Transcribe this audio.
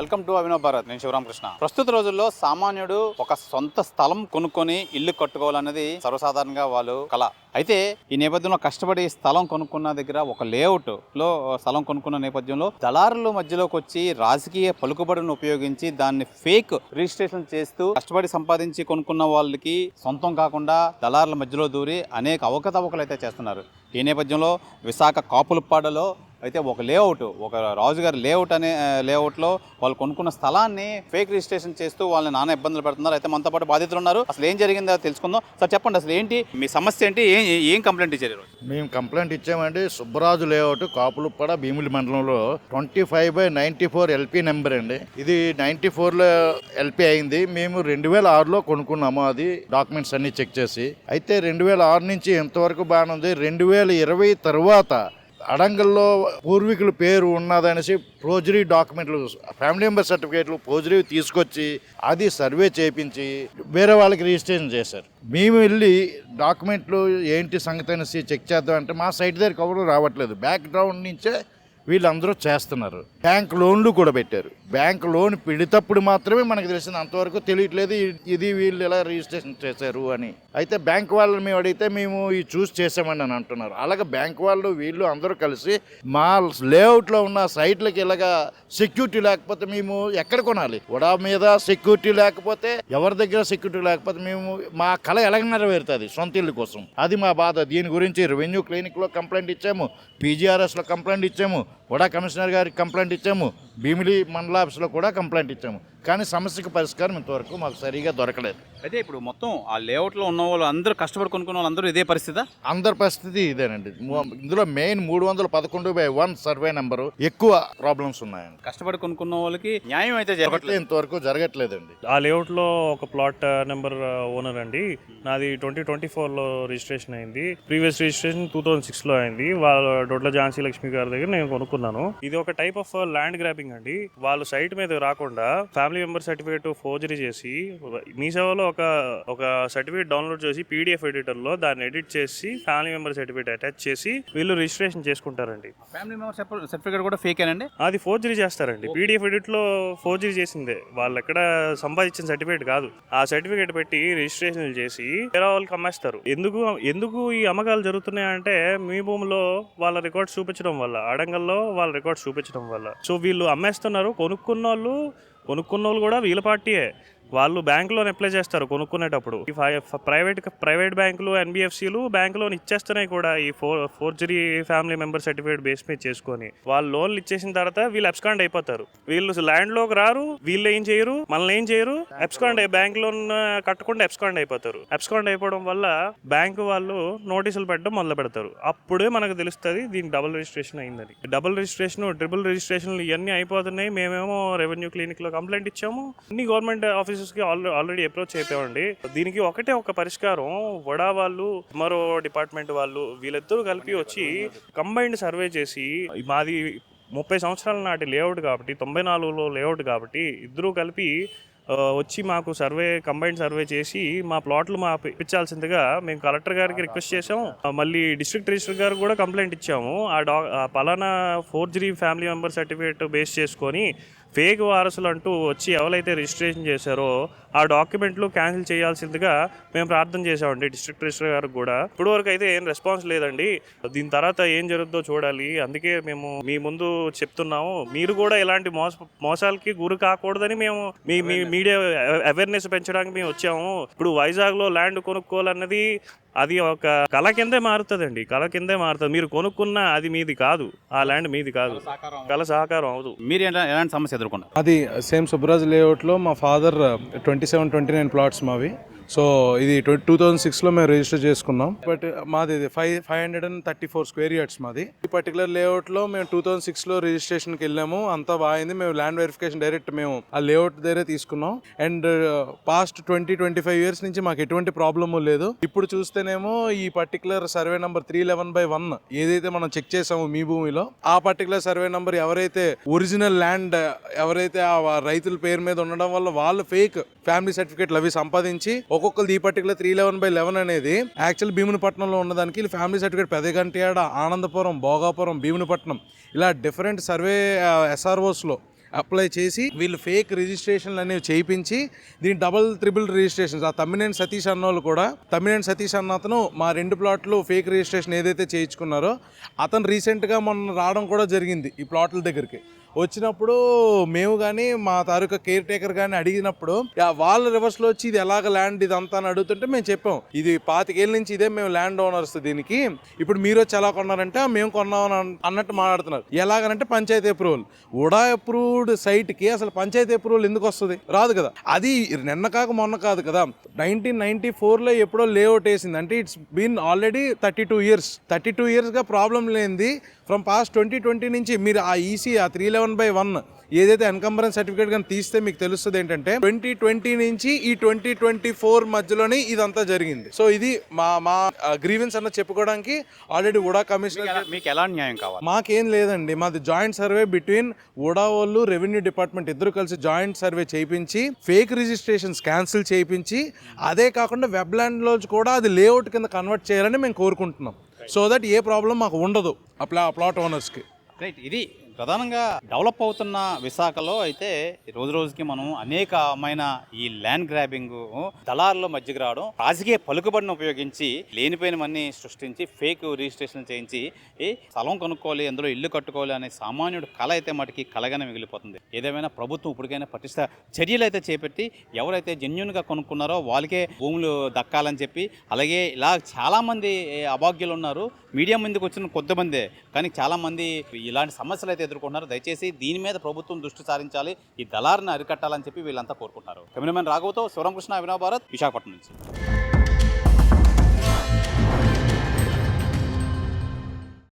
Welcome to Abhinav Bharat. నేను శివరామకృష్ణ. ప్రస్తుత రోజుల్లో సామాన్యుడు ఒక సొంత స్థలం కొనుక్కొని ఇల్లు కట్టుకోవాలన్నది సర్వసాధారణంగా వాళ్ళు కళ. అయితే ఈ నేపథ్యంలో కష్టపడి స్థలం కొనుక్కున్న దగ్గర ఒక లేఅవుట్ లో స్థలం కొనుక్కున్న నేపథ్యంలో దళారుల మధ్యలోకి వచ్చి రాజకీయ పలుకుబడిని ఉపయోగించి దాన్ని ఫేక్ రిజిస్ట్రేషన్ చేస్తూ కష్టపడి సంపాదించి కొనుక్కున్న వాళ్ళకి సొంతం కాకుండా దళారుల మధ్యలో దూరి అనేక అవకతవకలు అయితే చేస్తున్నారు. ఈ నేపథ్యంలో విశాఖ కాపులపాడలో అయితే ఒక లేఅవుట్, ఒక రాజుగారి లేఅవుట్ అనే లేఅవుట్లో వాళ్ళు కొనుక్కున్న స్థలాన్ని ఫేక్ రిజిస్ట్రేషన్ చేస్తూ వాళ్ళని నానా ఇబ్బందులు పెడుతున్నారు. అయితే మనతో పాటు బాధితులు ఉన్నారు. అసలు ఏం జరిగిందో తెలుసుకుందాం. సార్ చెప్పండి, అసలు ఏంటి మీ సమస్య ఏంటి? ఏం కంప్లైంట్ ఇచ్చారు? మేము కంప్లైంట్ ఇచ్చామండి. సుబ్బరాజు లేఅవుట్ కాపులుప్పడ భీమిలి మండలంలో 25/94 ఎల్పీ నెంబర్ అండి. ఇది 94లో ఎల్పీ అయింది. మేము 2006లో కొనుక్కున్నాము. అది డాక్యుమెంట్స్ అన్ని చెక్ చేసి. అయితే 2006 నుంచి ఎంతవరకు బాగానే ఉంది. 2020 తర్వాత అడంగల్లో పూర్వీకుల పేరు ఉన్నదనేసి ఫోర్జరీ డాక్యుమెంట్లు, ఫ్యామిలీ మెంబర్ సర్టిఫికేట్లు ఫోర్జరీ తీసుకొచ్చి అది సర్వే చేయించి వేరే వాళ్ళకి రిజిస్ట్రేషన్ చేశారు. మేము వెళ్ళి డాక్యుమెంట్లు ఏంటి సంగతి అనేసి చెక్ చేద్దాం అంటే మా సైట్ దగ్గర ఎవరు రావట్లేదు. బ్యాక్గ్రౌండ్ నుంచే వీళ్ళందరూ చేస్తున్నారు. బ్యాంక్ లోన్లు కూడా పెట్టారు. బ్యాంక్ లోన్ పెడితప్పుడు మాత్రమే మనకు తెలిసింది, అంతవరకు తెలియట్లేదు ఇది వీళ్ళు ఎలా రిజిస్ట్రేషన్ చేశారు అని. అయితే బ్యాంక్ వాళ్ళని మేము అడిగితే మేము ఇది చూసి చేసామని అని అంటున్నారు. అలాగే బ్యాంక్ వాళ్ళు వీళ్ళు అందరూ కలిసి మా లేఅవుట్లో ఉన్న సైట్లకి ఇలాగా సెక్యూరిటీ లేకపోతే మేము ఎక్కడ కొనాలి? వడా మీద సెక్యూరిటీ లేకపోతే, ఎవరి దగ్గర సెక్యూరిటీ లేకపోతే మేము మా కళ ఎలాగ నెరవేరుతుంది సొంత ఇల్లు కోసం? అది మా బాధ. దీని గురించి రెవెన్యూ క్లినిక్లో కంప్లైంట్ ఇచ్చాము, పీజీఆర్ఎస్లో కంప్లైంట్ ఇచ్చాము, వడా కమిషనర్ గారికి కంప్లైంట్ ఇచ్చాము, భీమిలి మండల ఆఫీస్లో కూడా కంప్లైంట్ ఇచ్చాము. కానీ సమస్యకు పరిష్కారం ఇంతవరకు మాకు సరిగా దొరకలేదు. అయితే ఇప్పుడు మొత్తం ఆ లేఅవుట్లో ఉన్న వాళ్ళు అందరూ కష్టపడి కొనుక్కున్న వాళ్ళందరూ ఇదే పరిస్థితి? అందరి పరిస్థితి ఇదేనండి. ఇందులో మెయిన్ 311/1 సర్వే నెంబరు ఎక్కువ ప్రాబ్లమ్స్ ఉన్నాయండి. కష్టపడి కొనుక్కున్న వాళ్ళకి న్యాయం అయితే ఇంతవరకు జరగట్లేదండి. ఆ లేఅవుట్లో ఒక ప్లాట్ నెంబర్ ఓనర్ అండి. నాది 2024లో రిజిస్ట్రేషన్ అయింది. ప్రీవియస్ రిజిస్ట్రేషన్ 2006లో అయింది. వాళ్ళ దొడ్ల ఝాన్సీ లక్ష్మి గారి దగ్గర నేను కొనుక్కున్నాను. ఇది ఒక టైప్ ఆఫ్ ల్యాండ్ గ్రాబింగ్ అండి. వాళ్ళు సైట్ మీద రాకుండా ఫ్యామిలీ మెంబర్ సర్టిఫికేట్ ఫోర్జరీ చేసి మీ సేవలో ఒక సర్టిఫికేట్ డౌన్లోడ్ చేసి పీడిఎఫ్ ఎడిటర్ లో దాన్ని ఎడిట్ చేసి ఫ్యామిలీ మెంబర్ సర్టిఫికేట్ అటాచ్ చేసి వీళ్ళు రిజిస్ట్రేషన్ చేసుకుంటారండి. ఫ్యామిలీ మెంబర్ సర్టిఫికేట్ కూడా ఫేక్ అండి. అది ఫోర్జరీ చేస్తారండి. పీడిఎఫ్ ఎడిట్ లో ఫోర్జరీ చేసిందే. వాళ్ళు ఎక్కడ సంపాదించిన సర్టిఫికేట్ కాదు. ఆ సర్టిఫికేట్ పెట్టి రిజిస్ట్రేషన్ చేసి వేరే వాళ్ళకి అమ్మేస్తారు. ఎందుకు ఈ అమ్మకాలు జరుగుతున్నాయంటే మీ భూమిలో వాళ్ళ రికార్డ్స్ చూపించడం వల్ల, అడంగల్లో వాళ్ళ రికార్డ్స్ చూపించడం వల్ల. సో వీళ్ళు అమ్మేస్తున్నారు. కొనుక్కున్న వాళ్ళు కూడా వీళ్ళ పార్టీయే. వాళ్ళు బ్యాంక్ లోన్ అప్లై చేస్తారు కొనుక్కునేటప్పుడు. ప్రైవేట్ బ్యాంకులు, ఎన్బిఎఫ్సిలు బ్యాంక్ లోన్ ఇచ్చేస్తున్నాయి కూడా ఈ forgery family member certificate base మీద చేసుకొని. వాళ్ళు లోన్లు ఇచ్చేసిన తర్వాత వీళ్ళు అబ్స్కాండ్ అయిపోతారు. వీళ్ళు ల్యాండ్ లోకి రారు, వీళ్ళు ఏం చేయరు, మనల్ని ఏం చేయరు. బ్యాంక్ లోన్ కట్టకుండా అబ్స్కాండ్ అయిపోతారు. అబ్స్కాండ్ అయిపోవడం వల్ల బ్యాంకు వాళ్ళు నోటీసులు పెట్టడం మొదలు పెడతారు. అప్పుడే మనకు తెలుస్తుంది దీనికి డబుల్ రిజిస్ట్రేషన్ అయిందని. డబుల్ రిజిస్ట్రేషన్, ట్రిపుల్ రిజిస్ట్రేషన్లు ఇవన్నీ అయిపోతున్నాయి. మేమేమో రెవెన్యూ క్లినిక్ లో కంప్లైంట్ ఇచ్చాము. అన్ని గవర్నమెంట్ ఆఫీసెస్ ఆల్రెడీ అప్రోచ్ అయిపోయామండి. దీనికి ఒక పరిష్కారం, వడా వాళ్ళు మరో డిపార్ట్మెంట్ వాళ్ళు వీళ్ళిద్దరూ కలిపి వచ్చి కంబైన్డ్ సర్వే చేసి, మాది 30 సంవత్సరాల నాటి లేఅవుట్ కాబట్టి, 94లో లేఅవుట్ కాబట్టి ఇద్దరూ కలిపి వచ్చి మాకు కంబైన్డ్ సర్వే చేసి మా ప్లాట్లు ఇప్పించాల్సిందిగా మేము కలెక్టర్ గారికి రిక్వెస్ట్ చేసాము. మళ్ళీ డిస్ట్రిక్ట్ రిజిస్టర్ గారికి కూడా కంప్లైంట్ ఇచ్చాము. ఆ పలానా forgery family member certificate base చేసుకొని ఫేక్ వారసులు అంటూ వచ్చి ఎవరైతే రిజిస్ట్రేషన్ చేశారో ఆ డాక్యుమెంట్లు క్యాన్సిల్ చేయాల్సిందిగా మేము ప్రార్థన చేసామండి డిస్ట్రిక్ట్ రిజిస్టర్ గారికి కూడా. ఇప్పుడు వరకు అయితే ఏం రెస్పాన్స్ లేదండి. దీని తర్వాత ఏం జరుగుతుందో చూడాలి. అందుకే మేము మీ ముందు చెప్తున్నాము, మీరు కూడా ఇలాంటి మోసాలకి గురి కాకూడదని మేము మీ మీడియా అవేర్నెస్ పెంచడానికి మేము వచ్చాము. ఇప్పుడు వైజాగ్లో ల్యాండ్ కొనుక్కోవాలన్నది అది ఒక కళ కిందే మారుతుందండి. కళ కిందే మారుతుంది. మీరు కొనుక్కున్న అది మీది కాదు, ఆ ల్యాండ్ మీది కాదు. కళ సహకారం అవదు. మీరు ఎలాంటి సమస్య ఎదుర్కొన్నారు? అది సేమ్ సుబ్బరాజు లేఅవుట్లో మా ఫాదర్ 27-29 ప్లాట్స్ మావి. సో ఇది 2006లో మేము రిజిస్టర్ చేసుకున్నాం. బట్ మాది 534 స్క్వేర్ యార్డ్స్ మాది. ఈ పర్టికులర్ లేఅవుట్లో మేము 2006లో రిజిస్ట్రేషన్కి వెళ్ళాము. అంతా బాగుంది. మేము ల్యాండ్ వెరిఫికేషన్ డైరెక్ట్ మేము ఆ లేఅవుట్ దగ్గరే తీసుకున్నాం. అండ్ పాస్ట్ 20-25 ఇయర్స్ నుంచి మాకు ఎటువంటి ప్రాబ్లము లేదు. ఇప్పుడు చూస్తేనేమో ఈ పర్టికులర్ సర్వే నెంబర్ 311/1 ఏదైతే మనం చెక్ చేసామో మీ భూమిలో, ఆ పర్టికులర్ సర్వే నెంబర్ ఎవరైతే ఒరిజినల్ ల్యాండ్ ఎవరైతే ఆ రైతుల పేరు మీద ఉండడం వల్ల వాళ్ళు ఫేక్ ఫ్యామిలీ సర్టిఫికేట్లు అవి సంపాదించి ఒక్కొక్కరు ఈ పర్టికులర్ 311/11 అనేది యాక్చువల్ భీమునిపట్నంలో ఉన్నదానికి ఫ్యామిలీ సర్టిఫికేట్ పెదగంట్యాడ, ఆనందపురం, భోగాపురం, భీమునిపట్నం ఇలా డిఫరెంట్ సర్వే SROస్లో అప్లై చేసి వీళ్ళు ఫేక్ రిజిస్ట్రేషన్లు అనేవి చేయించి దీని డబుల్ త్రిబుల్ రిజిస్ట్రేషన్స్. ఆ తమ్మినేని సతీష్ అన్నోళ్ళు కూడా, తమ్మినేని సతీష్ అన్న అతను మా 2 ప్లాట్లు ఫేక్ రిజిస్ట్రేషన్ ఏదైతే చేయించుకున్నారో అతను రీసెంట్గా మొన్న రావడం కూడా జరిగింది ఈ ప్లాట్ల దగ్గరికి. వచ్చినప్పుడు మేము కానీ మా తాలూకా కేర్ టేకర్ కానీ అడిగినప్పుడు వాళ్ళ రివర్స్లో వచ్చి ఇది ఎలాగ ల్యాండ్ ఇదంతా అని అడుగుతుంటే మేము చెప్పాం ఇది 25 ఏళ్ళ నుంచి ఇదే మేము ల్యాండ్ ఓనర్స్ దీనికి, ఇప్పుడు మీరు వచ్చి ఎలా కొన్నారంటే మేము కొన్నామని అన్నట్టు మాట్లాడుతున్నారు. ఎలాగనంటే పంచాయతీ అప్రూవల్, ఉడా అప్రూవ్డ్ సైట్కి అసలు పంచాయతీ అప్రూవల్ ఎందుకు వస్తుంది? రాదు కదా. అది నిన్న కాక మొన్న కాదు కదా, 1994లో ఎప్పుడో లేఅవుట్ వేసింది అంటే ఇట్స్ బీన్ ఆల్రెడీ 32 ఇయర్స్గా ప్రాబ్లం లేనిది ఫ్రమ్ పాస్ట్ 2020 నుంచి మీరు ఆ ఈసీ ఆ 311/1 ఏదైతే ఎన్కంబరెన్స్ సర్టిఫికేట్ కానీ తీస్తే మీకు తెలుస్తుంది ఏంటంటే 2020 నుంచి ఈ 2024 మధ్యలోనే ఇదంతా జరిగింది. సో ఇది మా గ్రీవెన్స్ అన్న చెప్పుకోవడానికి ఆల్రెడీ ఉడా కమిషనర్. మీకు ఎలా న్యాయం కావాలి? మాకేం లేదండి, మాది జాయింట్ సర్వే బిట్వీన్ ఉడా వాళ్ళు రెవెన్యూ డిపార్ట్మెంట్ ఇద్దరు కలిసి జాయింట్ సర్వే చేయించి ఫేక్ రిజిస్ట్రేషన్స్ క్యాన్సిల్ చేయించి అదే కాకుండా వెబ్లాండ్లో కూడా అది లేఅవుట్ కింద కన్వర్ట్ చేయాలని మేము కోరుకుంటున్నాం. సో దట్ ఏ ప్రాబ్లం మాకు ఉండదు ఆ ప్లాట్ ఓనర్స్కి. రైట్. ఇది ప్రధానంగా డెవలప్ అవుతున్న విశాఖలో అయితే రోజు రోజుకి మనం అనేకమైన ఈ ల్యాండ్ గ్రాబింగ్, దళారుల మధ్యకి రావడం, రాజకీయ పలుకుబడిని ఉపయోగించి లేనిపోయినవన్నీ సృష్టించి ఫేక్ రిజిస్ట్రేషన్ చేయించి స్థలం కొనుక్కోవాలి, అందులో ఇల్లు కట్టుకోవాలి అనే సామాన్యుడు కళ అయితే మటుకి కలగానే మిగిలిపోతుంది. ఏదేమైనా ప్రభుత్వం ఇప్పటికైనా పటిష్ట చర్యలు అయితే చేపట్టి ఎవరైతే జెన్యూన్గా కొనుక్కున్నారో వాళ్ళకే భూములు దక్కాలని చెప్పి, అలాగే ఇలా చాలామంది అభాగ్యులు ఉన్నారు. మీడియా ముందుకు వచ్చిన కొద్దిమందే, కానీ చాలామంది ఇలాంటి సమస్యలు అయితే ఎదుర్కొంటున్నారు. దయచేసి దీని మీద ప్రభుత్వం దృష్టి సారించాలి, ఈ దళారిని అరికట్టాలని చెప్పి వీళ్ళంతా కోరుకుంటున్నారు. కెమెరామెన్ రాఘవతో శివరామకృష్ణ, అభినవ్ భారత్, విశాఖపట్నం నుంచి.